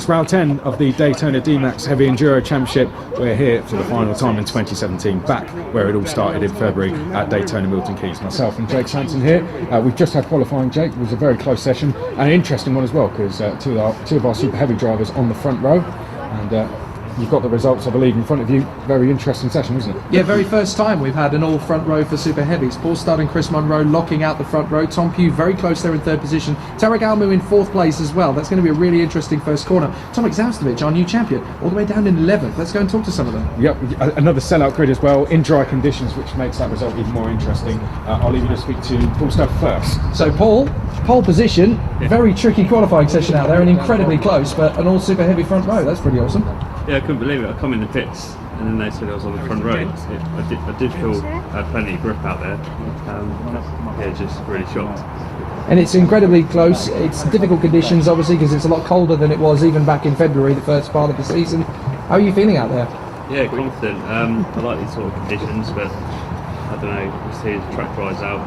It's round 10 of the Daytona DMAX Heavy Enduro Championship. We're here for the final time in 2017, back where it all started in February at Daytona Milton Keynes. Myself and Jake Sanson here. We've just had qualifying, Jake. It was a very close session and an interesting one as well, because two of our super heavy drivers on the front row, and you've got the results, I believe, in front of you. Very interesting session, isn't it? Yeah, very first time we've had an all front row for super heavies. Paul Studd and Chris Munro locking out the front row. Tom Pugh very close there in third position. Tarek Almu in fourth place as well. That's going to be a really interesting first corner. Tomek Zaustovic, our new champion, all the way down in 11th. Let's go and talk to some of them. Yep, another sellout grid as well, in dry conditions, which makes that result even more interesting. I'll leave you to speak to Paul Studd first. So Paul, pole position, very tricky qualifying session out there and incredibly close, but an all super heavy front row. That's pretty awesome. Yeah, I couldn't believe it. I come in the pits and then they said I was on the front row. I did feel I had plenty of grip out there. Yeah, just really shocked. And it's incredibly close. It's difficult conditions, obviously, because it's a lot colder than it was even back in February, the first part of the season. How are you feeling out there? Yeah, confident. I like these sort of conditions, but I don't know. We'll see as the track dries out,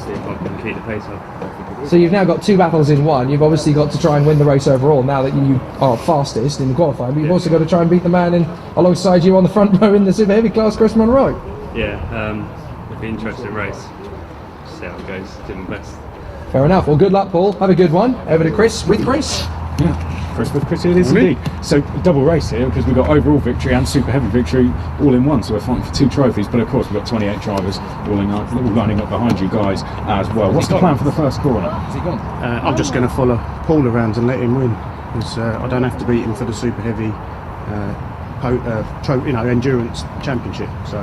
see if I can keep the pace up. So you've now got two battles in one. You've obviously got to try and win the race overall now that you are fastest in the qualifying, but you've also got to try and beat the man in alongside you on the front row in the super heavy class, Chris Munro. Yeah, it'll be an interesting race. See how it goes. Do my best. Fair enough. Well, good luck, Paul. Have a good one. Over to Chris with Chris. Yeah, Chris with Chris, it is indeed. So double race here, because we've got overall victory and super heavy victory all in one, so we're fighting for two trophies, but of course we've got 28 drivers all lining up behind you guys as well. What's the plan for the first corner? I'm just going to follow Paul around and let him win, because I don't have to beat him for the super heavy endurance championship, so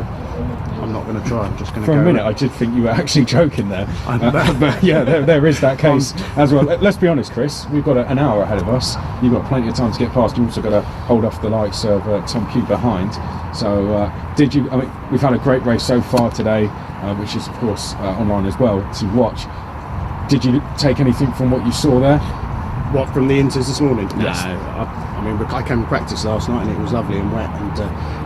I'm not going to try. I'm just going to go. For a minute, around. I did think you were actually joking there. But yeah, there is that case as well. Let's be honest, Chris. We've got an hour ahead of us. You've got plenty of time to get past. You've also got to hold off the likes of Tom Pugh behind. So, did you? I mean, we've had a great race so far today, which is of course online as well to watch. Did you take anything from what you saw there? What, from the inters this morning? Yes. No, I mean, I came to practice last night and it was lovely and wet, and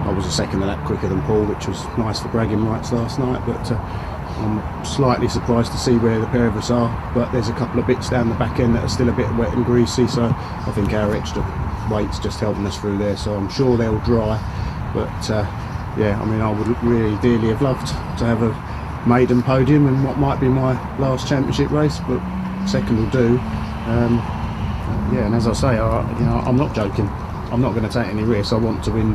I was a second of that quicker than Paul, which was nice for bragging rights last night, but I'm slightly surprised to see where the pair of us are, but there's a couple of bits down the back end that are still a bit wet and greasy, so I think our extra weight's just helping us through there, so I'm sure they'll dry, but yeah, I mean, I would really dearly have loved to have a maiden podium in what might be my last championship race, but second will do. Yeah, and as I say, I'm not joking. I'm not going to take any risks. I want to win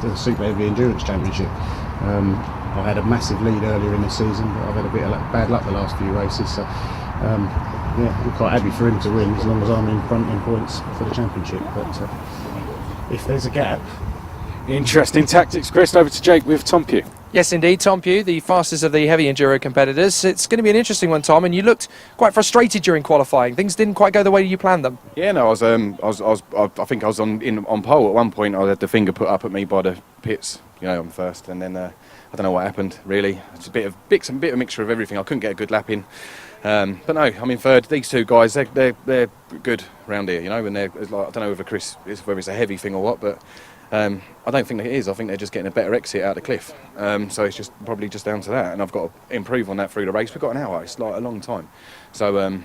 the Super Heavy Endurance Championship. I had a massive lead earlier in the season, but I've had a bit of bad luck the last few races. So, yeah, I'm quite happy for him to win as long as I'm in front in points for the championship. But if there's a gap, Interesting tactics, Chris. Over to Jake with Tom Pugh. Yes, indeed, Tom Pugh, the fastest of the heavy enduro competitors. It's going to be an interesting one, Tom, and you looked quite frustrated during qualifying. Things didn't quite go the way you planned them. Yeah, no, I think I was on pole at one point. I had the finger put up at me by the pits, on first, and then I don't know what happened really. It's a bit of mixture of everything. I couldn't get a good lap in, but no, I'm in third. These two guys, they're good round here, and they're like, I don't know whether it's a heavy thing or what, but. I don't think it is. I think they're just getting a better exit out of the cliff. So it's probably just down to that, and I've got to improve on that through the race. We've got an hour. It's like a long time. So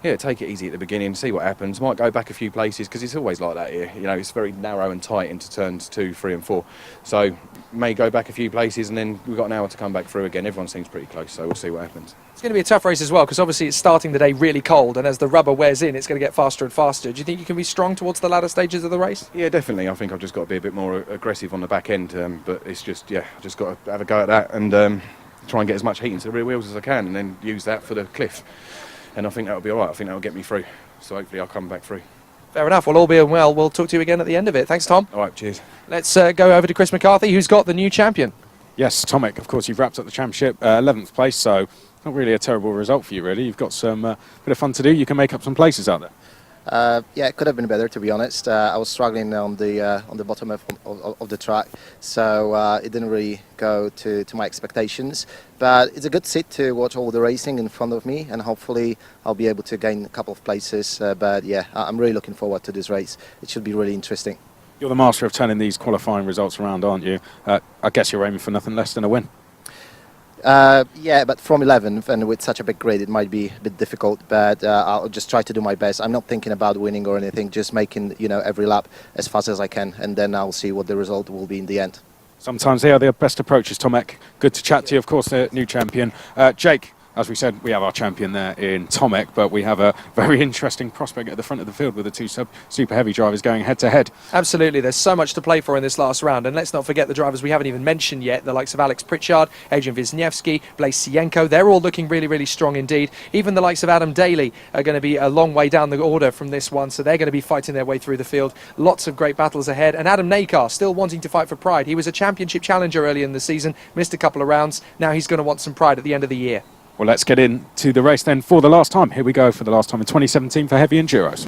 yeah, take it easy at the beginning, see what happens. Might go back a few places because it's always like that here. It's very narrow and tight into turns 2, 3 and 4. So may go back a few places, and then we've got an hour to come back through again. Everyone seems pretty close, so we'll see what happens. It's going to be a tough race as well, because obviously it's starting the day really cold, and as the rubber wears in, it's going to get faster and faster. Do you think you can be strong towards the latter stages of the race? Yeah, definitely. I think I've just got to be a bit more aggressive on the back end, but it's just, yeah, I've just got to have a go at that and try and get as much heat into the rear wheels as I can, and then use that for the cliff. And I think that'll be all right. I think that'll get me through. So hopefully I'll come back through. Fair enough. Well, all being well, we'll talk to you again at the end of it. Thanks, Tom. All right, cheers. Let's go over to Chris McCarthy, who's got the new champion. Yes, Tomek, of course, you've wrapped up the championship, 11th place, so not really a terrible result for you, really. You've got some bit of fun to do. You can make up some places out there. Yeah, it could have been better, to be honest. I was struggling on the bottom of the track, so it didn't really go to my expectations. But it's a good sit to watch all the racing in front of me, and hopefully I'll be able to gain a couple of places. But yeah, I'm really looking forward to this race. It should be really interesting. You're the master of turning these qualifying results around, aren't you? I guess you're aiming for nothing less than a win. Yeah, but from 11th and with such a big grid, it might be a bit difficult. But I'll just try to do my best. I'm not thinking about winning or anything. Just making every lap as fast as I can, and then I'll see what the result will be in the end. Sometimes they are the best approaches, Tomek. Good to chat to you, of course, the new champion. Jake, as we said, we have our champion there in Tomek, but we have a very interesting prospect at the front of the field with the two super heavy drivers going head to head. Absolutely, there's so much to play for in this last round, and let's not forget the drivers we haven't even mentioned yet, the likes of Alex Pritchard, Adrian Wisniewski, Blaise Sienko. They're all looking really, really strong indeed. Even the likes of Adam Daly are going to be a long way down the order from this one, so they're going to be fighting their way through the field. Lots of great battles ahead, and Adam Nakar still wanting to fight for pride. He was a championship challenger early in the season, missed a couple of rounds. Now he's going to want some pride at the end of the year. Well, let's get into the race then for the last time. Here we go for the last time in 2017 for Heavy Enduros.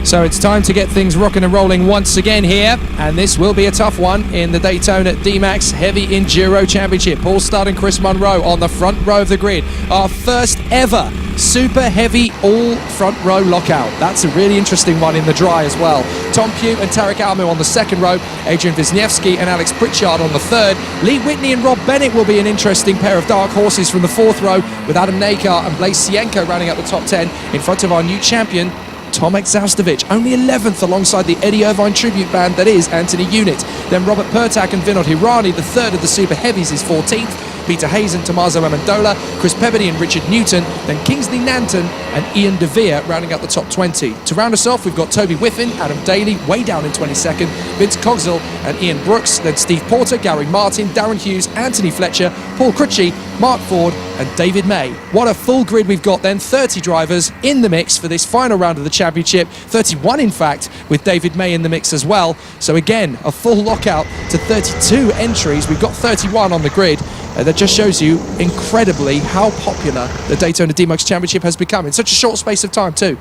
So it's time to get things rocking and rolling once again here, and this will be a tough one in the Daytona DMAX Heavy Enduro Championship. Paul Studd and Chris Munro on the front row of the grid. Our first ever super heavy all front row lockout. That's a really interesting one in the dry as well. Tom Pugh and Tarek Almu on the second row, Adrian Wisniewski and Alex Pritchard on the third. Lee Whitney and Rob Bennett will be an interesting pair of dark horses from the fourth row, with Adam Nakar and Blaise Sienko rounding out the top 10 in front of our new champion Tomek Zaustovic, only 11th alongside the Eddie Irvine tribute band that is Anthony Unit. Then Robert Pertak and Vinod Hirani, the third of the super heavies, is 14th. Peter Hayes and Tommaso Amendola, Chris Pebbody and Richard Newton, then Kingsley Nanton and Ian De Vere rounding out the top 20. To round us off, we've got Toby Whiffin, Adam Daly way down in 22nd, Vince Cogswell and Ian Brooks, then Steve Porter, Gary Martin, Darren Hughes, Anthony Fletcher, Paul Crucci, Mark Ford and David May. What a full grid we've got then, 30 drivers in the mix for this final round of the championship, 31 in fact, with David May in the mix as well. So again, a full lockout to 32 entries. We've got 31 on the grid. That just shows you incredibly how popular the Daytona DMAX Championship has become in such a short space of time too.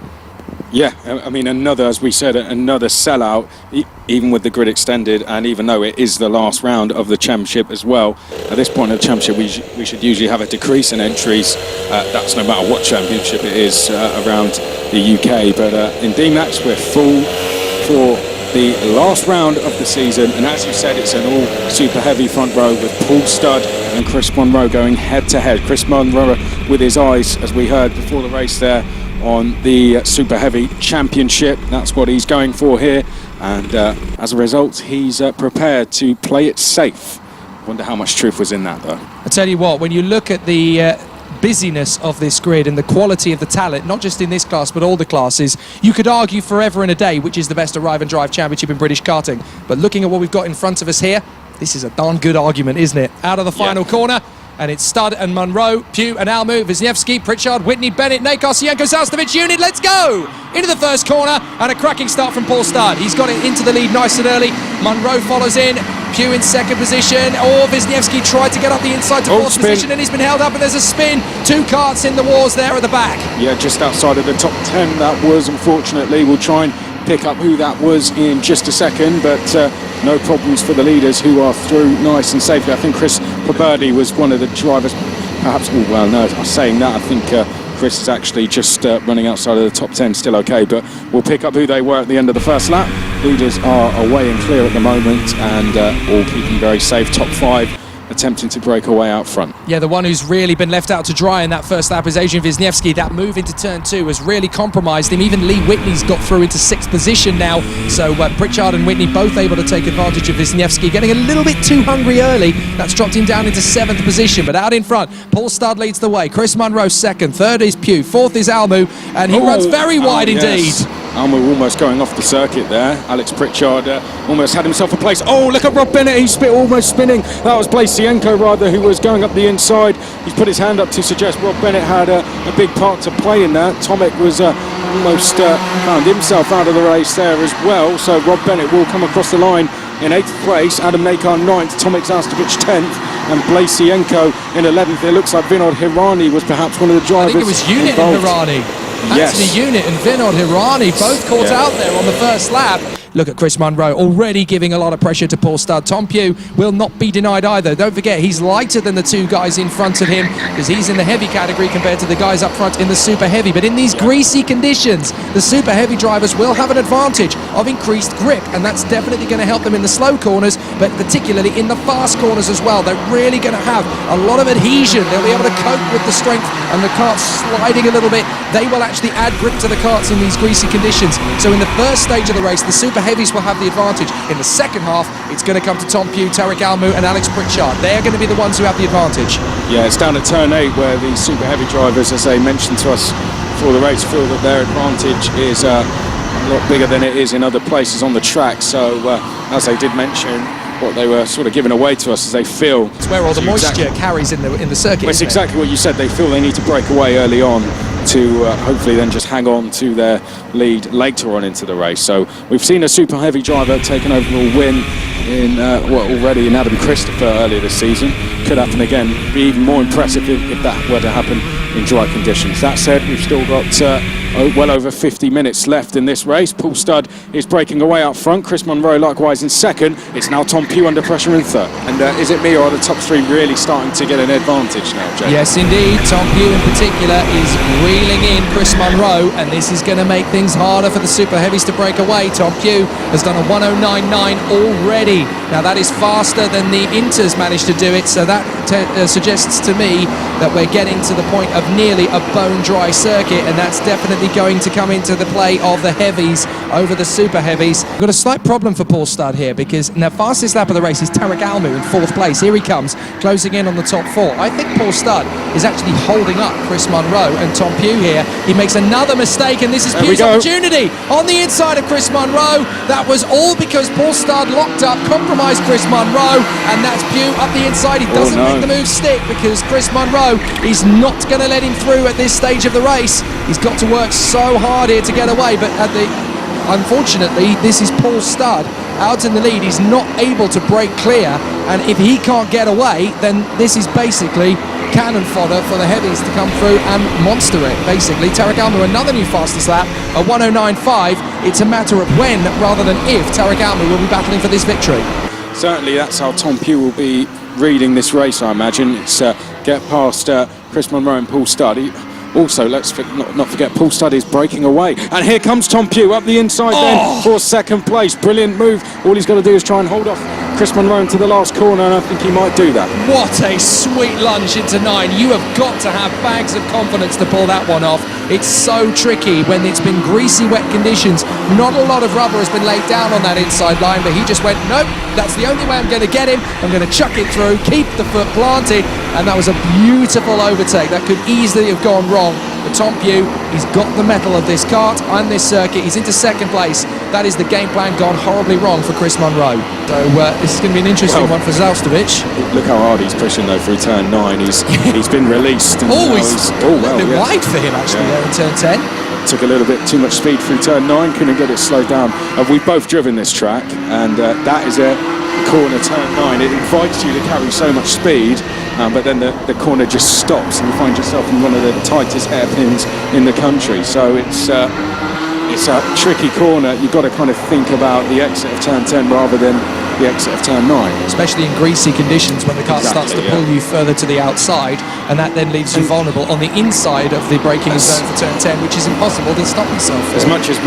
Yeah, I mean, another, as we said, another sellout, even with the grid extended, and even though it is the last round of the championship as well, at this point of the championship we should usually have a decrease in entries. That's no matter what championship it is around the UK, but in DMAX we're full for the last round of the season, and as you said, it's an all super heavy front row with Paul Studd and Chris Munro going head to head. Chris Munro with his eyes, as we heard before the race there, on the super heavy championship. That's what he's going for here, and as a result he's prepared to play it safe. Wonder how much truth was in that though. I tell you what, when you look at the busyness of this grid and the quality of the talent, not just in this class but all the classes, you could argue forever and a day which is the best Arrive and Drive Championship in British karting. But looking at what we've got in front of us here, this is a darn good argument, isn't it? Out of the final corner, and it's Studd and Munro, Pugh and Almu, Wisniewski, Pritchard, Whitney, Bennett, Nakar, Sienko, Zaustovic, Unit. Let's go! Into the first corner, and a cracking start from Paul Studd. He's got it into the lead nice and early. Munro follows in, Pugh in second position. Wisniewski tried to get up the inside to fourth position, and he's been held up, and there's a spin. Two karts in the wars there at the back. Yeah, just outside of the top 10 that was, unfortunately. We'll try and pick up who that was in just a second, but no problems for the leaders who are through nice and safely. I think Chris Pebbody was one of the drivers, perhaps, oh well, no, I'm saying that, I think Chris is actually just running outside of the top 10, still okay, but we'll pick up who they were at the end of the first lap. Leaders are away and clear at the moment, and all keeping very safe. Top 5 attempting to break away out front. Yeah, the one who's really been left out to dry in that first lap is Adrian Wisniewski. That move into turn 2 has really compromised him. Even Lee Whitney's got through into 6th position now, so Pritchard and Whitney both able to take advantage of Wisniewski, getting a little bit too hungry early. That's dropped him down into 7th position, but out in front, Paul Studd leads the way. Chris Munro 2nd, 3rd is Pugh, 4th is Almu, and he runs very wide indeed. Yes. Almu almost going off the circuit there. Alex Pritchard almost had himself a place. Oh, look at Rob Bennett, he's almost spinning. That was Blaise Sienko rather, who was going up the inside. He's put his hand up to suggest Rob Bennett had a big part to play in that. Tomek was almost found himself out of the race there as well. So Rob Bennett will come across the line in 8th place. Adam Nakar 9th, Tomek Zaustovic 10th, and Blaise Sienko in 11th. It looks like Vinod Hirani was perhaps one of the drivers. I think it was Unit and Hirani. Yes. Anthony Unit and Vinod Hirani both caught out there on the first lap. Look at Chris Munro already giving a lot of pressure to Paul Studd. Tom Pugh will not be denied either. Don't forget, he's lighter than the two guys in front of him because he's in the heavy category compared to the guys up front in the super heavy. But in these greasy conditions, the super heavy drivers will have an advantage of increased grip, and that's definitely going to help them in the slow corners, but particularly in the fast corners as well. They're really going to have a lot of adhesion. They'll be able to cope with the strength and the karts sliding a little bit. They will actually add grip to the karts in these greasy conditions. So in the first stage of the race, the super heavies will have the advantage. In the second half, it's going to come to Tom Pugh, Tarek Almu and Alex Pritchard. They're going to be the ones who have the advantage. Yeah, it's down at turn 8 where the super heavy drivers, as they mentioned to us before the race, feel that their advantage is a lot bigger than it is in other places on the track. So as they did mention, what they were sort of giving away to us is they feel it's where all the moisture carries in the circuit. Well, it's exactly what you said. They feel they need to break away early on to hopefully then just hang on to their lead later on into the race. So we've seen a super heavy driver take an overall win in already in Adam Christopher earlier this season. Could happen again. Be even more impressive if that were to happen in dry conditions. That said, we've still got well over 50 minutes left in this race. Paul Studd is breaking away up front. Chris Munro likewise in second. It's now Tom Pugh under pressure in third. And is it me or are the top three really starting to get an advantage now, Jay? Yes, indeed. Tom Pugh in particular is reeling in Chris Munro, and this is going to make things harder for the super heavies to break away. Tom Pugh has done a 109.9 already. Now that is faster than the Inters managed to do it, so that suggests to me that we're getting to the point of nearly a bone-dry circuit, and that's definitely going to come into the play of the heavies over the super heavies. We've got a slight problem for Paul Studd here because the fastest lap of the race is Tarek Almu in fourth place. Here he comes, closing in on the top four. I think Paul Studd is actually holding up Chris Munro and Tom Pugh here. He makes another mistake, and this is Pugh's opportunity on the inside of Chris Munro. That was all because Paul Studd locked up, compromised Chris Munro, and that's Pugh up the inside. He doesn't make the move stick because Chris Munro is not going to let him through at this stage of the race. He's got to work so hard here to get away, but unfortunately this is Paul Studd out in the lead. He's not able to break clear, and if he can't get away, then this is basically cannon fodder for the heavies to come through and monster it, basically. Tarek Almu, another new fastest lap, a 109.5. It's a matter of when rather than if Tarek Almu will be battling for this victory. Certainly that's how Tom Pugh will be reading this race, I imagine. It's get past Chris Munro and Paul Studd. Also, let's not forget, Paul Studd is breaking away. And here comes Tom Pugh up the inside then for second place. Brilliant move. All he's got to do is try and hold off Chris Munro into the last corner, and I think he might do that. What a sweet lunge into 9. You have got to have bags of confidence to pull that one off. It's so tricky when it's been greasy, wet conditions. Not a lot of rubber has been laid down on that inside line, but he just went, nope, that's the only way I'm going to get him. I'm going to chuck it through, keep the foot planted, and that was a beautiful overtake. That could easily have gone wrong. But Tom Pugh, he's got the mettle of this kart and this circuit. He's into second place. That is the game plan gone horribly wrong for Chris Munro. So this is going to be an interesting one for Zalstovic. Look how hard he's pushing though through turn 9. He's been released. And Wide for him actually there in turn 10. Took a little bit too much speed through turn 9. Couldn't get it slowed down. We've both driven this track, and that is a corner, turn 9. It invites you to carry so much speed. But then the corner just stops and you find yourself in one of the tightest hairpins in the country. So it's a tricky corner. You've got to kind of think about the exit of turn 10 rather than the exit of turn 9. Especially in greasy conditions when the kart starts to pull you further to the outside, and that then leaves you vulnerable on the inside of the braking zone for turn 10, which is impossible to stop yourself. As much as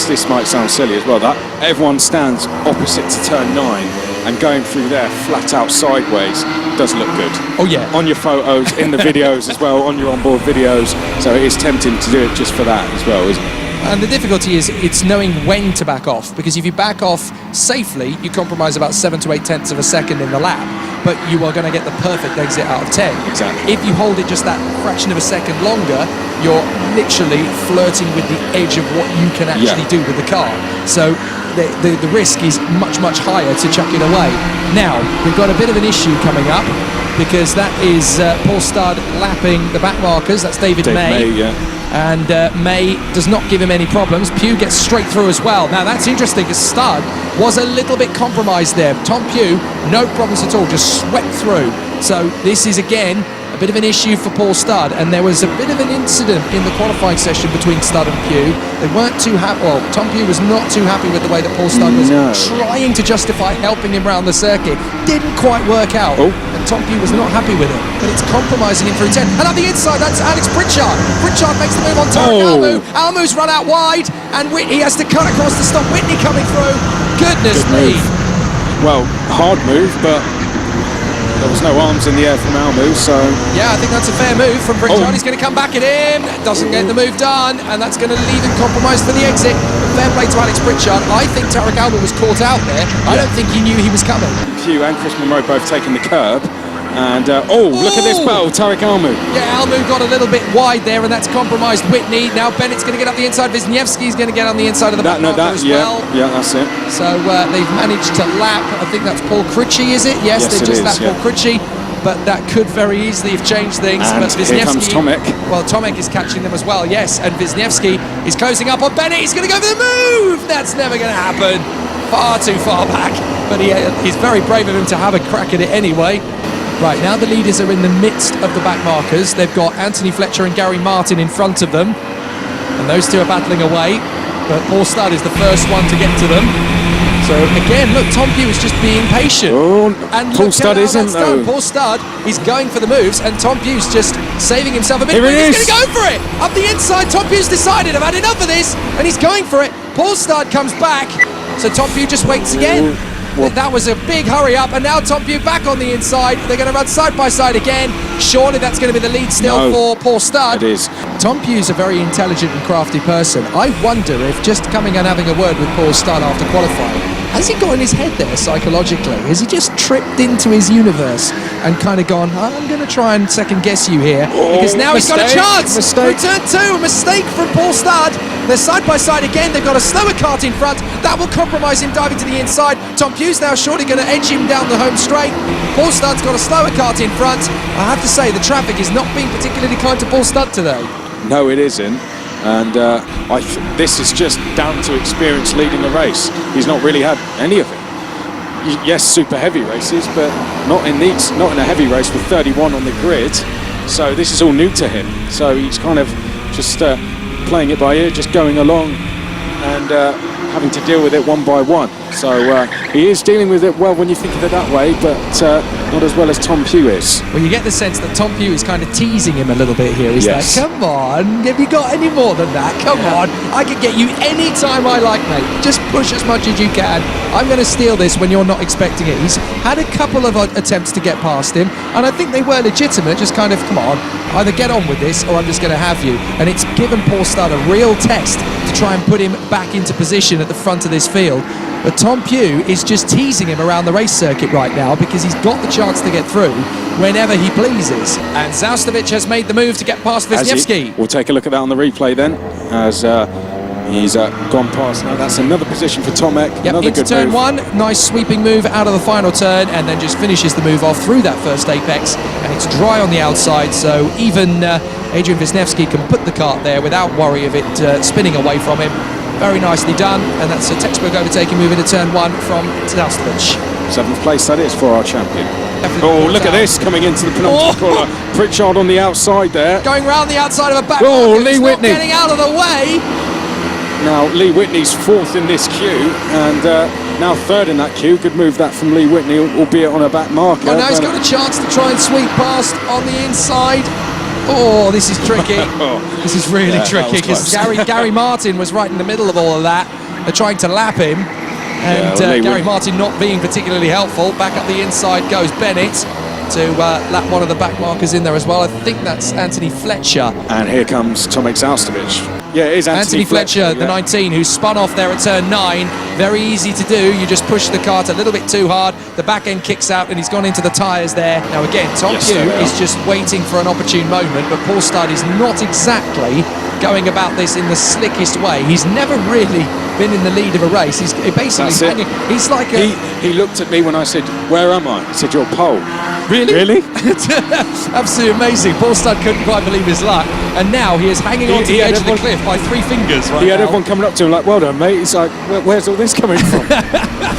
this might sound silly as well, that everyone stands opposite to turn 9, and going through there flat out sideways does look good. Oh yeah. On your photos, in the videos as well, on your onboard videos. So it is tempting to do it just for that as well, isn't it? And the difficulty is it's knowing when to back off, because if you back off safely, you compromise about 7 to 8 tenths of a second in the lap, but you are going to get the perfect exit out of 10. Exactly. If you hold it just that fraction of a second longer, you're literally flirting with the edge of what you can actually do with the car. So the risk is much, much higher to chuck it away. Now, we've got a bit of an issue coming up, because that is Paul Studd lapping the back markers. That's David May. And May does not give him any problems. Pugh gets straight through as well. Now that's interesting, because Studd was a little bit compromised there. Tom Pugh, no problems at all, just swept through. So this is again a bit of an issue for Paul Studd, and there was a bit of an incident in the qualifying session between Studd and Pugh. They weren't too happy. Well, Tom Pugh was not too happy with the way that Paul Studd was trying to justify helping him around the circuit. Didn't quite work out, and Tom Pugh was not happy with it. But it's compromising him through 10. And on the inside, that's Alex Pritchard. Pritchard makes the move on Tarek Almu. Almu's run out wide, and Whitney has to cut across to stop Whitney coming through. Goodness me. Well, hard move, but there was no arms in the air from Almu, so... Yeah, I think that's a fair move from Pritchard. He's going to come back at him, doesn't get the move done, and that's going to leave him compromised for the exit. But fair play to Alex Pritchard. I think Tarek Almu was caught out there. I don't think he knew he was coming. Pugh and Chris Munro both taking the curb. And, look at this battle, Tarek Almu. Yeah, Almu got a little bit wide there, and that's compromised Whitney. Now Bennett's going to get up the inside. Wisniewski's going to get on the inside of the back marker as well. Yeah, that's it. So they've managed to lap, I think that's Paul Critchie, is it? Yes, they just lapped Paul Critchie. But that could very easily have changed things. And but here comes Tomek. Well, Tomek is catching them as well, yes. And Wisniewski is closing up on Bennett. He's going to go for the move. That's never going to happen. Far too far back. But he's very brave of him to have a crack at it anyway. Right, now the leaders are in the midst of the back markers. They've got Anthony Fletcher and Gary Martin in front of them. And those two are battling away. But Paul Studd is the first one to get to them. So again, look, Tom Pugh is just being patient. And Paul Studd isn't, though. Paul Studd, he's going for the moves, and Tom Pugh's just saving himself a bit. Here it is. He's going to go for it. Up the inside, Tom Pugh's decided, I've had enough of this, and he's going for it. Paul Studd comes back, so Tom Pugh just waits again. That was a big hurry up, and now Tom Pugh back on the inside. They're going to run side by side again. Surely that's going to be the lead still for Paul Studd. It is. Tom Pugh's a very intelligent and crafty person. I wonder if just coming and having a word with Paul Studd after qualifying, has he got in his head there psychologically? Has he just tripped into his universe and kind of gone, I'm going to try and second guess you here, because now he's got a chance. Return two, a mistake from Paul Studd. They're side by side again. They've got a slower kart in front. That will compromise him diving to the inside. Tom Pugh's now surely going to edge him down the home straight. Paul Studd's got a slower kart in front. I have to say, the traffic is not being particularly kind to Paul Studd today. No, it isn't. And this is just down to experience leading the race. He's not really had any of it. Yes, super heavy races, but not in a heavy race with 31 on the grid. So this is all new to him. So he's kind of just playing it by ear, just going along and having to deal with it one by one. So he is dealing with it well when you think of it that way, but not as well as Tom Pugh is. Well, you get the sense that Tom Pugh is kind of teasing him a little bit here. He's like, come on, have you got any more than that? Come on, I can get you any time I like, mate. Just push as much as you can. I'm going to steal this when you're not expecting it. He's had a couple of attempts to get past him, and I think they were legitimate, just kind of, come on, either get on with this or I'm just going to have you. And it's given Paul Studd a real test to try and put him back into position at the front of this field. But Tom Pugh is just teasing him around the race circuit right now because he's got the chance to get through whenever he pleases. And Zaustovic has made the move to get past Wisniewski. We'll take a look at that on the replay then, as he's gone past. Now that's another position for Tomek. Yep, another into good turn move. one, nice sweeping move out of the final turn, and then just finishes the move off through that first apex, and it's dry on the outside, so even Adrian Wisniewski can put the kart there without worry of it spinning away from him. Very nicely done, and that's a textbook overtaking move into turn one from Zaustovic. 7th place that is for our champion. Definitely look at this, coming into the penultimate corner. Pritchard on the outside there. Going round the outside of a back. Lee Whitney. Not getting out of the way. Now Lee Whitney's 4th in this queue, and now 3rd in that queue. Good move that from Lee Whitney, albeit on a back marker. Well, now he's got a chance to try and sweep past on the inside. Oh, this is tricky. This is really tricky, because Gary Martin was right in the middle of all of that. They're trying to lap him, and Gary Martin not being particularly helpful. Back up the inside goes Bennett to lap one of the back markers in there as well. I think that's Anthony Fletcher. And here comes Tomek Zaustovic. Yeah, it is Anthony Fletcher, the 19, who spun off there at turn 9. Very easy to do. You just push the kart a little bit too hard. The back end kicks out, and he's gone into the tyres there. Now again, Tom Pugh is just waiting for an opportune moment, but Paul Studd is not exactly going about this in the slickest way. He's never really been in the lead of a race. He's basically That's it. hanging. He's like a... He looked at me when I said, "Where am I?" He said, "You're pole." Really? Really? Absolutely amazing. Paul Studd couldn't quite believe his luck, and now he is hanging onto the had edge of the everyone- cliff by 3 fingers right He had now. everyone coming up to him like, "Well done, mate." He's like, "Where's all this coming from?"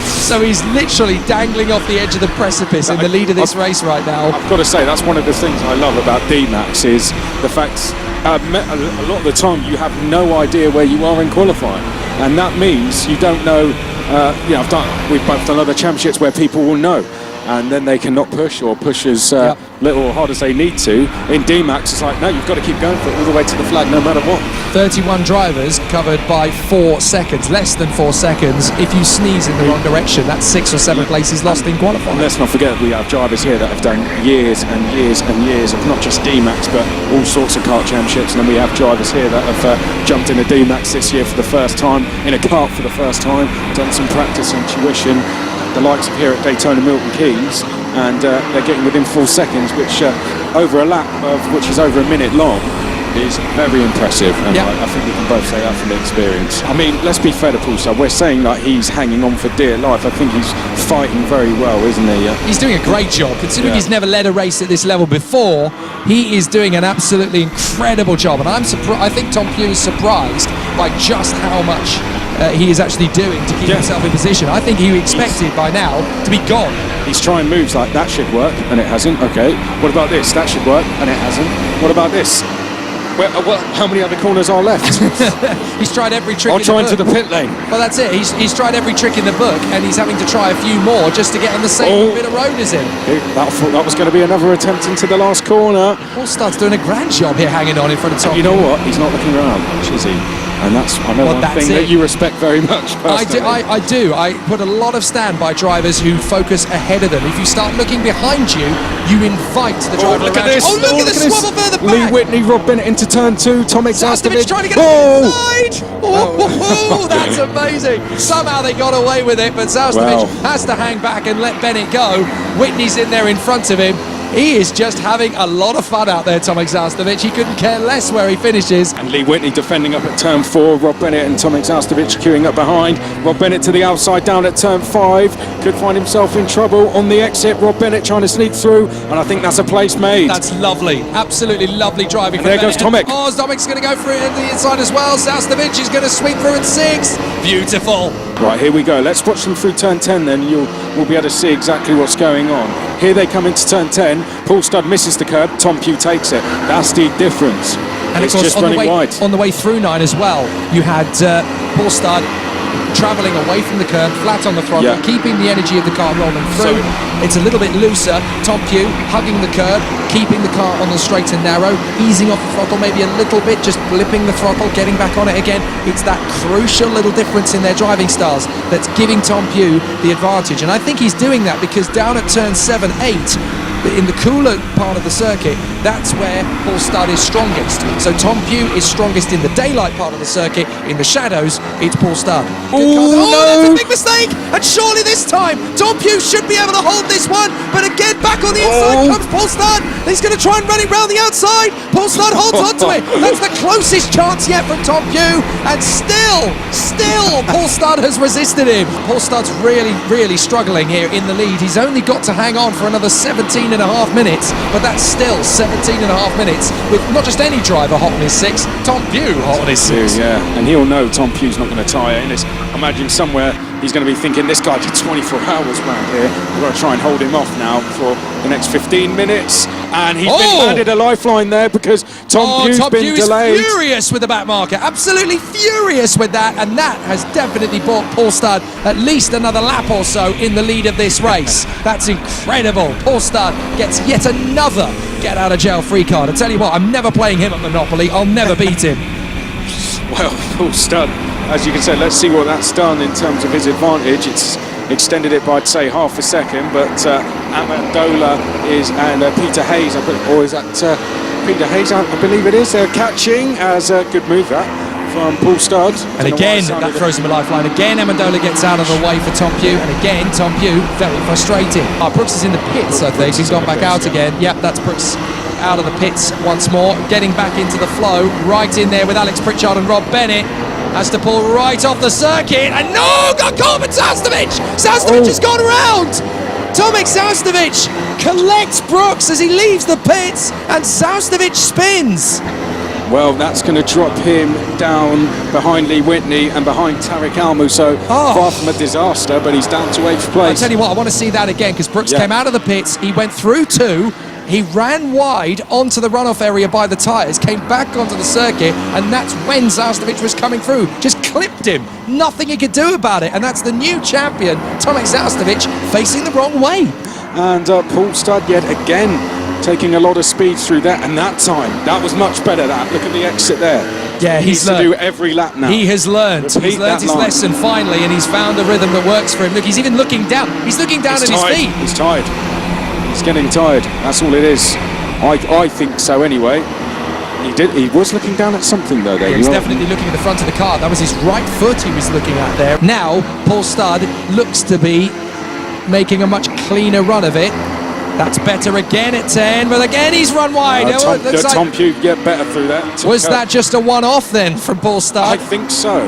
So he's literally dangling off the edge of the precipice in the lead of this race right now. I've got to say, that's one of the things I love about DMAX is the fact a lot of the time you have no idea where you are in qualifying, and that means you don't know. We've both done other championships where people will know, and then they cannot push or push as little or hard as they need to. In DMAX, it's like, no, you've got to keep going for it all the way to the flag, no matter what. 31 drivers covered by 4 seconds, less than 4 seconds. If you sneeze in the wrong direction, that's 6 or 7 places lost in qualifying. And let's not forget, we have drivers here that have done years and years and years of not just DMAX, but all sorts of kart championships. And then we have drivers here that have jumped in a DMAX this year for the first time, in a kart for the first time, done some practice and tuition, the likes of here at Daytona Milton Keynes, and they're getting within 4 seconds, which over a lap of which is over a minute long, is very impressive, and I think we can both say that from experience. I mean, let's be fair to Paul Studd, we're saying that he's hanging on for dear life. I think he's fighting very well, isn't he? He's doing a great job, considering he's never led a race at this level before. He is doing an absolutely incredible job, and I'm surprised. I think Tom Pugh is surprised by just how much he is actually doing to keep himself in position. I think he expected by now to be gone. He's trying moves like that should work, and it hasn't. Okay, what about this? That should work, and it hasn't. What about this? Well, how many other corners are left? He's tried every trick. I'll try into the pit lane. Well, that's it. He's tried every trick in the book, and he's having to try a few more just to get on the same bit of road as him. That was going to be another attempt into the last corner. Paul Studd's doing a grand job here, hanging on in front of Tom. You know what? He's not looking around much, is he? And that's one thing that you respect very much. I do. I put a lot of stand by drivers who focus ahead of them. If you start looking behind you, you invite the driver look around at this. you. Oh, look at the swavel further back. Lee Whitney, Rob Bennett into turn 2. Tom Exastovich trying to get inside. Oh, that's amazing. Somehow they got away with it, but Exastovich has to hang back and let Bennett go. Whitney's in there in front of him. He is just having a lot of fun out there, Tom Exastovich. He couldn't care less where he finishes. And Lee Whitney defending up at turn 4. Rob Bennett and Tom Exastovich queuing up behind. Rob Bennett to the outside, down at turn 5. Could find himself in trouble on the exit. Rob Bennett trying to sneak through, and I think that's a place made. That's lovely. Absolutely lovely driving. And there goes Tomek. Oh, Tomek's going to go through it at the inside as well. Exastovich is going to sweep through at 6. Beautiful. Right, here we go. Let's watch them through turn 10 then. We'll be able to see exactly what's going on. Here they come into turn 10. Paul Studd misses the curb. Tom Pugh takes it. That's the difference. And it's of course, just running wide. On the way through 9 as well, you had Paul Studd travelling away from the curb, flat on the throttle, keeping the energy of the car rolling through. It's a little bit looser. Tom Pugh hugging the curb, keeping the car on the straight and narrow, easing off the throttle maybe a little bit, just blipping the throttle, getting back on it again. It's that crucial little difference in their driving styles that's giving Tom Pugh the advantage. And I think he's doing that because down at turn 7, 8, in the cooler part of the circuit, that's where Paul Studd is strongest. So Tom Pugh is strongest in the daylight part of the circuit. In the shadows, it's Paul Studd. That's a big mistake! And surely this time, Tom Pugh should be able to hold this one. But again, back on the inside comes Paul Studd. He's going to try and run it round the outside. Paul Studd holds on to it. That's the closest chance yet from Tom Pugh. And still, Paul Studd has resisted him. Paul Studd's really, really struggling here in the lead. He's only got to hang on for another 17 and a half minutes, but that's still 17 and a half minutes with not just any driver hot on his 6, Tom Pugh hot on his 6. Yeah, and he'll know Tom Pugh's not going to tire in this. Imagine somewhere he's going to be thinking, this guy did 24 hours around here. We've got to try and hold him off now for the next 15 minutes. And he's been handed a lifeline there because Tom Pugh's been delayed. Is furious with the back marker, absolutely furious with that, and that has definitely bought Paul Studd at least another lap or so in the lead of this race. That's incredible. Paul Studd gets yet another get out of jail free card. I tell you what, I'm never playing him at Monopoly. I'll never beat him. Well, Paul Studd, as you can say, let's see what that's done in terms of his advantage. It's extended it by, I'd say, half a second, but Amendola and Peter Hayes, or is that Peter Hayes, I believe it is, catching as a good move that from Paul Studd. And again, that throws him a lifeline. Again, Amendola gets out of the way for Tom Pugh, and again, Tom Pugh very frustrated. Brooks is in the pits, I think. He's gone back out again. Yep, that's Brooks out of the pits once more, getting back into the flow, right in there with Alex Pritchard and Rob Bennett. Has to pull right off the circuit, and no, got caught with Zastovic! Zastovic has gone around! Tomek Zastovic collects Brooks as he leaves the pits, and Zastovic spins. Well, that's going to drop him down behind Lee Whitney and behind Tarek Almu, so far from a disaster, but he's down to 8th place. I'll tell you what, I want to see that again, because Brooks came out of the pits, he went through 2, he ran wide onto the runoff area by the tyres, came back onto the circuit, and that's when Zastovic was coming through. Just clipped him. Nothing he could do about it, and that's the new champion, Tomek Zastovic, facing the wrong way. And Paul Studd yet again taking a lot of speed through that, and that time, that was much better. That look at the exit there. Yeah, he's to do every lap now. He has learned. Repeat He's learned his lesson finally, and he's found a rhythm that works for him. Look, he's even looking down. He's looking down at his feet. He's tired. He's getting tired. That's all it is. I think so anyway. He was looking down at something though. There, yeah, he's definitely looking at the front of the car. That was his right foot he was looking at there. Now, Paul Studd looks to be making a much cleaner run of it. That's better again at 10, but again he's run wide. Tom Pugh get better through that. Was that just a one-off then from Paul Studd? I think so.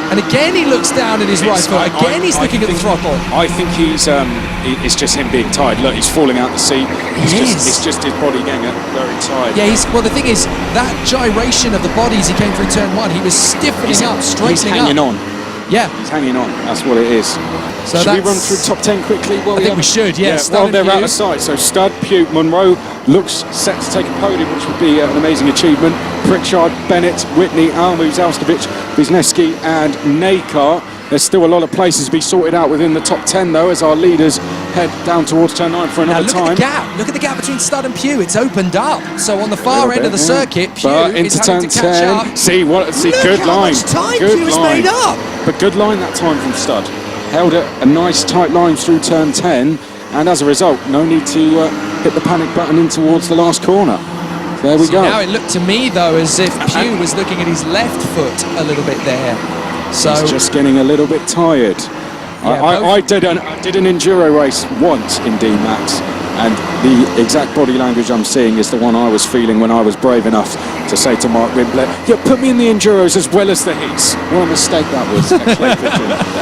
And again he looks down at his right foot. Again he's looking at the throttle. I think it's just him being tired. Look, he's falling out the seat. It's just his body getting very tired. Yeah, well the thing is, that gyration of the body as he came through turn 1, he was stiffening up, straightening up. He's hanging on. Yeah. He's hanging on. That's what it is. So should we run through top 10 quickly? I think we should, yes. Well, they're out of sight. So Studd, Pugh, Munro looks set to take a podium, which would be an amazing achievement. Pritchard, Bennett, Whitney, Almu, Zastovic, Wisniewski and Nakar. There's still a lot of places to be sorted out within the top 10 though, as our leaders head down towards turn 9 for another time. Look at the gap between Studd and Pugh. It's opened up. So on the far end of the circuit, Pugh is having to catch up. Good line. Look how much time Pugh has made up. But good line that time from Studd. Held a nice tight line through turn 10, and as a result, no need to hit the panic button in towards the last corner. There we go. Now it looked to me though as if Pugh was looking at his left foot a little bit there. So he's just getting a little bit tired. I did an enduro race once in DMAX, and the exact body language I'm seeing is the one I was feeling when I was brave enough to say to Mark Wimpler, yeah, put me in the enduros as well as the heats. What a mistake that was.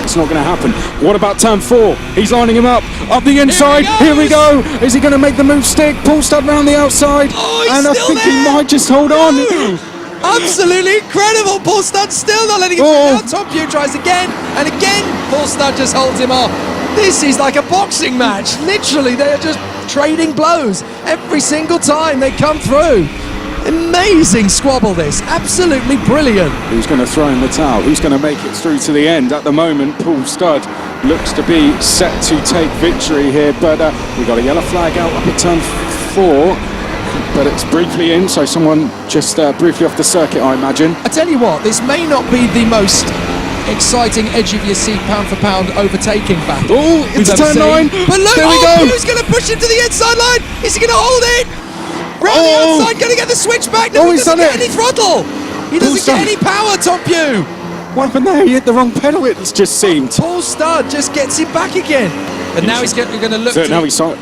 It's not going to happen. What about turn 4? He's lining him up the inside. Here we go. Is he going to make the move stick? Paul Studd round the outside. And I think he might just hold on. Absolutely incredible. Paul Studd still not letting him down. Tom Pugh tries again, and again Paul Studd just holds him off. This is like a boxing match. Literally, they are just trading blows every single time they come through. Amazing squabble this. Absolutely brilliant. Who's going to throw in the towel? Who's going to make it through to the end? At the moment, Paul Studd looks to be set to take victory here, but we got a yellow flag out up at turn 4. But it's briefly in, so someone just briefly off the circuit, I imagine. I tell you what, this may not be the most exciting edge of your seat pound for pound overtaking battle. Oh, it's turn 9. But look, there we go. Who's going to push him to the inside line? Is he going to hold it? Round the outside, going to get the switch back. No, he doesn't get any throttle. He doesn't get any power, Tom Pugh. What happened there? He hit the wrong pedal, it just seemed. Paul Studd just gets him back again. And now he's going to look. So now he saw it.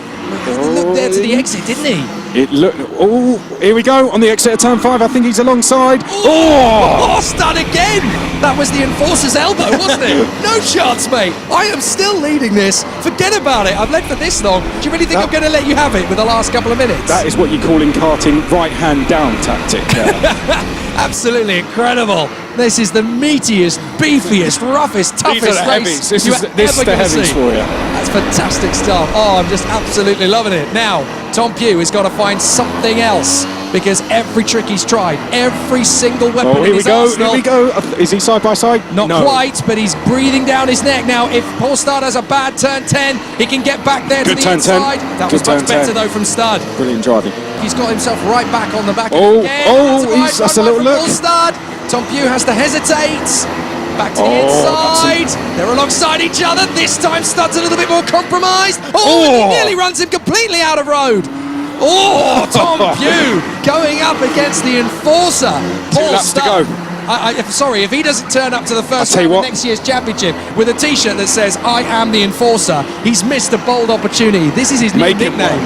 Looked there to the exit, didn't he? It looked. Oh, here we go on the exit of turn 5. I think he's alongside. Studd again! That was the enforcer's elbow, wasn't it? No chance, mate. I am still leading this. Forget about it. I've led for this long. Do you really think I'm going to let you have it with the last couple of minutes? That is what you call in karting right hand down tactic. Absolutely incredible. This is the meatiest, beefiest, roughest, toughest race This is the heavies for you. That's fantastic stuff. Oh, I'm just absolutely loving it. Now, Tom Pugh has got to find something else, because every trick he's tried, every single weapon in his arsenal. Here we go. Is he side by side? Not quite, but he's breathing down his neck now. If Paul Studd has a bad turn 10, he can get back there to the inside. That was much better though from Studd. Brilliant driving. He's got himself right back on the back again. That's a little look. Paul Studd. Tom Pugh has to hesitate. Back to the inside. They're alongside each other. This time Studd's a little bit more compromised. He nearly runs him completely out of road. Tom Pugh going up against the enforcer. 2 laps to go. Sorry, if he doesn't turn up to the first tell you round of what. next year's championship with a T-shirt that says "I am the Enforcer," he's missed a bold opportunity. This is his new Make him nickname.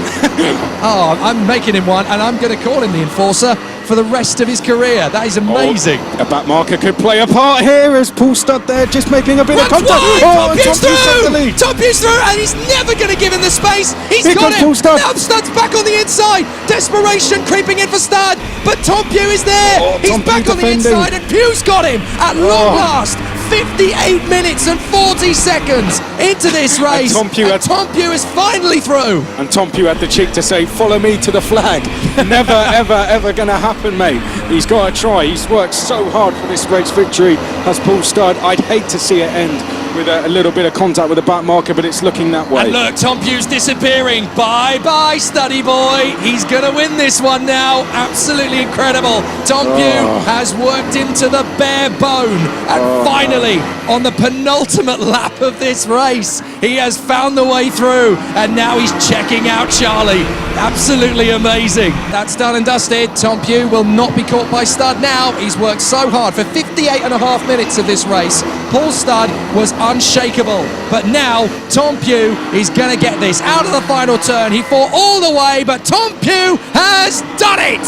Oh, I'm making him one, and I'm going to call him the Enforcer for the rest of his career. That is amazing. A back marker could play a part here as Paul Studd there just making a bit of Runs contact. wide, Tom Pugh's Tom Pugh's got the through! lead. Tom Pugh's through, and he's never going to give him the space. He's Here got comes him. Paul Studd. Now Studd's back on the inside. Desperation creeping in for Studd, but Tom Pugh is there. He's Tom back Pugh on the defending. inside, and Pugh's got him at long last. 58 minutes and 40 seconds into this race. Tom Pugh had- Tom Pugh is finally through. And Tom Pugh had the cheek to say, "Follow me to the flag." Never, ever going to happen, mate. He's got to try. He's worked so hard for this race victory, has Paul Studd. I'd hate to see it end with a little bit of contact with the back marker, but it's looking that way. And look, Tom Pugh's disappearing. Bye-bye, Studdy boy. He's going to win this one now. Absolutely incredible. Tom Pugh has worked him to the bare bone. And finally, on the penultimate lap of this race, he has found the way through. And now he's checking out Charlie. Absolutely amazing. That's done and dusted. Tom Pugh will not be caught by Studd now. He's worked so hard for 58.5 minutes of this race. Paul Studd was unshakable, but now Tom Pugh is going to get this out of the final turn. He fought all the way, but Tom Pugh has done it.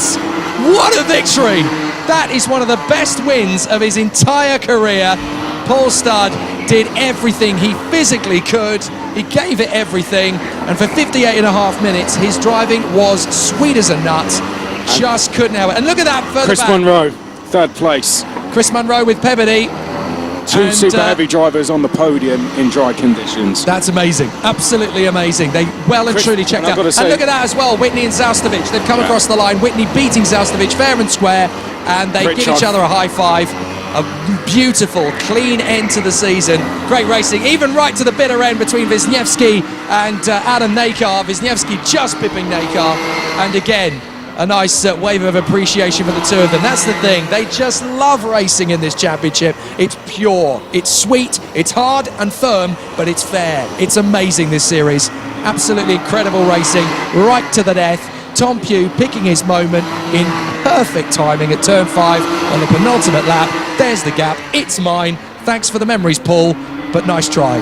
What a victory. That is one of the best wins of his entire career. Paul Studd did everything he physically could. He gave it everything, and for 58.5 minutes his driving was sweet as a nut. Just couldn't have it. And look at that further Chris back. Munro, third place. Chris Munro with Peabody. Two And, super heavy drivers on the podium in dry conditions. That's amazing. Absolutely amazing. They well and Chris, truly checked and I've out. got to say- And look at that as well. Whitney and Zaustovic. They've come across the line. Whitney beating Zaustovic fair and square. And they give Pritchard. each other a high five. A beautiful, clean end to the season. Great racing. Even right to the bitter end between Wisniewski and Adam Nakar. Wisniewski just pipping Nakar. And again, a nice wave of appreciation for the two of them. That's the thing. They just love racing in this championship. It's pure, it's sweet, it's hard and firm, but it's fair. It's amazing, this series. Absolutely incredible racing, right to the death. Tom Pugh picking his moment in perfect timing at turn 5 on the penultimate lap. There's the gap. It's mine. Thanks for the memories, Paul, but nice try.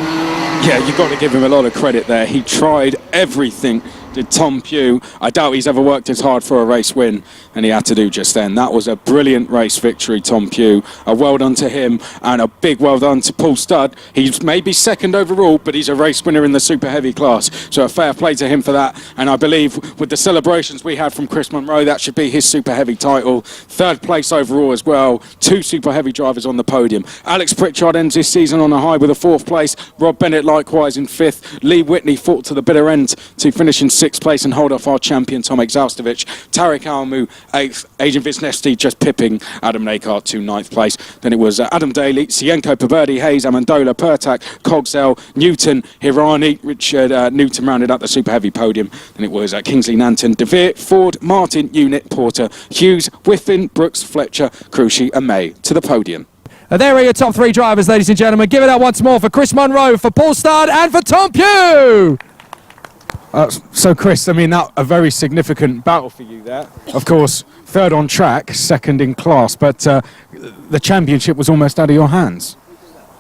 Yeah, you've got to give him a lot of credit there. He tried everything, did Tom Pugh. I doubt he's ever worked as hard for a race win, and he had to do just then. That was a brilliant race victory, Tom Pugh. A well done to him, and a big well done to Paul Studd. He's maybe second overall, but he's a race winner in the super heavy class. So a fair play to him for that. And I believe with the celebrations we had from Chris Munro, that should be his super heavy title. Third place overall as well. 2 super heavy drivers on the podium. Alex Pritchard ends this season on a high with a 4th place. Rob Bennett likewise in 5th. Lee Whitney fought to the bitter end to finish in 6th place and hold off our champion Tomek Zaustovic. Tarek Almu 8th. Adrian Wisniewski just pipping Adam Nakar to 9th place. Then it was Adam Daly, Sienko, Paverdi, Hayes, Amendola, Pertak, Cogsell, Newton, Hirani, Richard Newton rounded up the super heavy podium. Then it was Kingsley Nanton, De Veer, Ford, Martin, Unit, Porter, Hughes, Whiffen, Brooks, Fletcher, Cruchy and May to the podium. And there are your top 3 drivers, ladies and gentlemen. Give it up once more for Chris Munro, for Paul Studd, and for Tom Pugh. So Chris, I mean, that a very significant battle for you there. Of course, 3rd on track, 2nd in class, but the championship was almost out of your hands.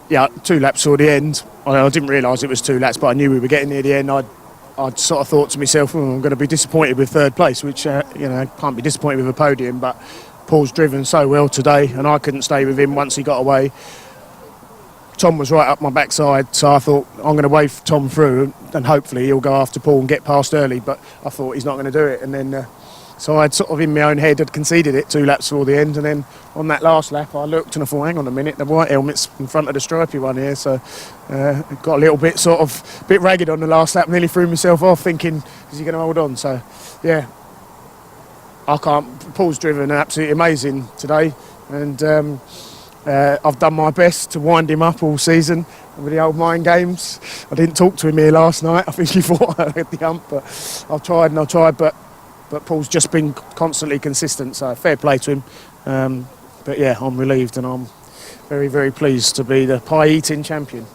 Yeah, 2 laps saw the end. I didn't realise it was 2 laps, but I knew we were getting near the end. I'd sort of thought to myself, I'm going to be disappointed with 3rd place, which, can't be disappointed with a podium, but Paul's driven so well today, and I couldn't stay with him once he got away. Tom was right up my backside, so I thought I'm going to wave Tom through and hopefully he'll go after Paul and get past early, but I thought he's not going to do it. And then so I'd sort of in my own head had conceded it 2 laps before the end, and then on that last lap I looked and I thought, hang on a minute, the white helmet's in front of the stripy one here, so got a little bit bit ragged on the last lap, nearly threw myself off thinking, is he going to hold on? So yeah, Paul's driven absolutely amazing today, and I've done my best to wind him up all season with the old mind games. I didn't talk to him here last night. I think he thought I had the hump, but I've tried, but Paul's just been constantly consistent, so fair play to him. But yeah, I'm relieved and I'm very, very pleased to be the pie-eating champion.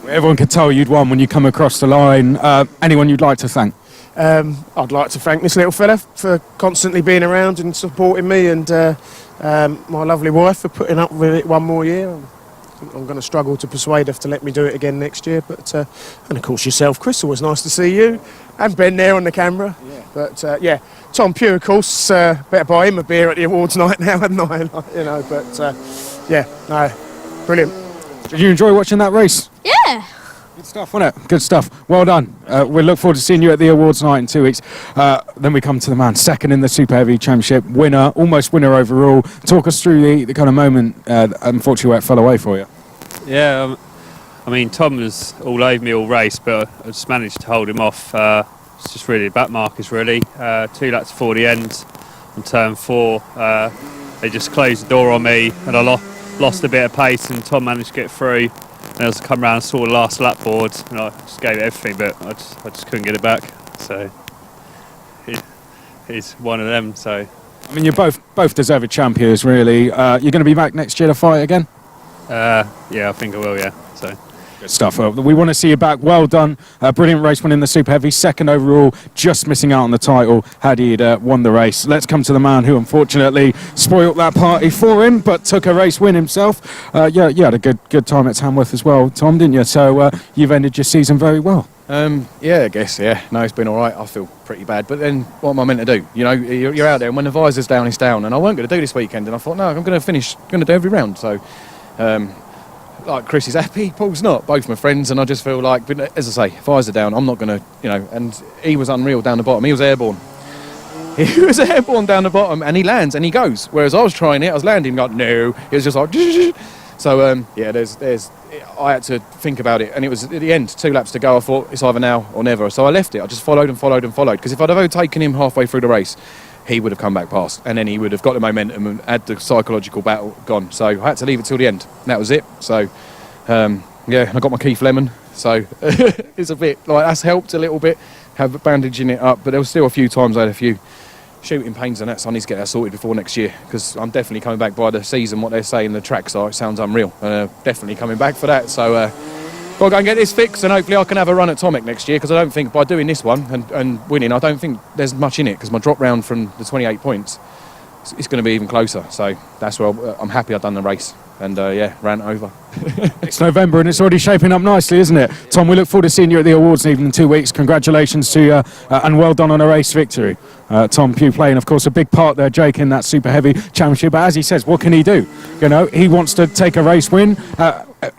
Everyone could tell you'd won when you come across the line. Anyone you'd like to thank? I'd like to thank this little fella for constantly being around and supporting me, and my lovely wife for putting up with it one more year. I'm going to struggle to persuade her to let me do it again next year. But and of course yourself, Chris. Always nice to see you. And Ben there on the camera. Yeah. But yeah, Tom Pugh, of course. Better buy him a beer at the awards night now, hadn't I? You know. But yeah, no, brilliant. Did you enjoy watching that race? Yeah. Good stuff, wasn't it? Good stuff. Well done. We'll look forward to seeing you at the awards night in 2 weeks. Then we come to the man, second in the Super Heavy Championship, winner, almost winner overall. Talk us through the kind of moment, unfortunately, where it fell away for you. Yeah, I mean, Tom was all over me all race, but I just managed to hold him off. It's just really back markers, really. 2 laps before the end on turn 4, they just closed the door on me, and I lost a bit of pace, and Tom managed to get through. And I was come round and saw the last lap board, and I just gave it everything, but I just couldn't get it back. So he's one of them. So I mean, you're both deserved champions, really. You're going to be back next year to fight again? yeah, I think I will. Yeah. So. Good stuff. We want to see you back. Well done. Brilliant race winning the Super Heavy. Second overall, just missing out on the title had he won the race. Let's come to the man who unfortunately spoilt that party for him, but took a race win himself. Yeah, you had a good time at Tamworth as well, Tom, didn't you? So you've ended your season very well. Yeah, I guess, yeah. No, it's been all right. I feel pretty bad. But then what am I meant to do? You know, you're out there, and when the visor's down, it's down. And I weren't going to do this weekend. And I thought, no, I'm going to do every round. So, like, Chris is happy, Paul's not. Both my friends, and I just feel like, but as I say, visor down, I'm not going to, you know. And he was unreal down the bottom. He was airborne. He was airborne down the bottom, and he lands and he goes. Whereas I was trying it, I was landing, like, no. It was just like, so, yeah, I had to think about it, and it was at the end, 2 laps to go. I thought it's either now or never, so I left it. I just followed and followed and followed, because if I'd have overtaken him halfway through the race, he would have come back past, and then he would have got the momentum and had the psychological battle gone. So I had to leave it till the end. And that was it. So yeah, I got my Keith Lemon, so it's a bit like that's helped a little bit, have bandaging it up, but there was still a few times I had a few shooting pains and that, so I need to get that sorted before next year, because I'm definitely coming back by the season. What they're saying the tracks are, it sounds unreal. Definitely coming back for that. So got to go and get this fixed, and hopefully I can have a run at Tomic next year, because I don't think by doing this one and winning, I don't think there's much in it, because my drop round from the 28 points, it's going to be even closer. So that's where I'm happy I've done the race, and yeah, ran over. It's November and it's already shaping up nicely, isn't it? Tom, we look forward to seeing you at the awards in 2 weeks. Congratulations to you, and well done on a race victory. Tom Pugh playing, of course, a big part there, Jake, in that Super Heavy Championship. But as he says, what can he do? You know, he wants to take a race win.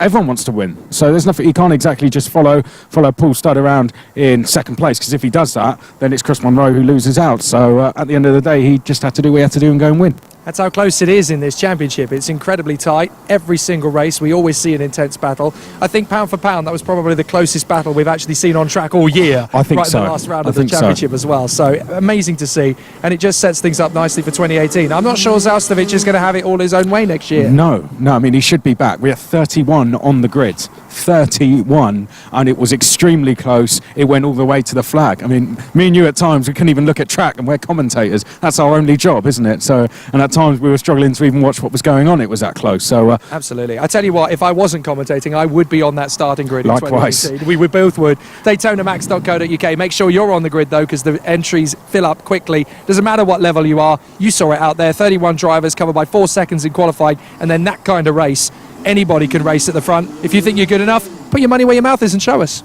Everyone wants to win, so there's nothing. He can't exactly just follow Paul Studd around in second place, because if he does that, then it's Chris Munro who loses out. So at the end of the day, he just had to do what he had to do and go and win. That's how close it is in this championship. It's incredibly tight. Every single race, we always see an intense battle. I think pound for pound, that was probably the closest battle we've actually seen on track all year. I think right so. In the last round of the championship as well. So amazing to see, and it just sets things up nicely for 2018. I'm not sure Zaustovic is going to have it all his own way next year. No. I mean, he should be back. We have 31 on the grid. 31, and it was extremely close. It went all the way to the flag. I mean, me and you at times, we couldn't even look at track, and we're commentators. That's our only job, isn't it? So, and at times we were struggling to even watch what was going on. It was that close. So absolutely. I tell you what, if I wasn't commentating, I would be on that starting grid. Likewise. In 2018. We both would. DaytonaMax.co.uk. Make sure you're on the grid though, because the entries fill up quickly. Doesn't matter what level you are. You saw it out there. 31 drivers covered by 4 seconds in qualifying, and then that kind of race. Anybody can race at the front. If you think you're good enough, put your money where your mouth is and show us.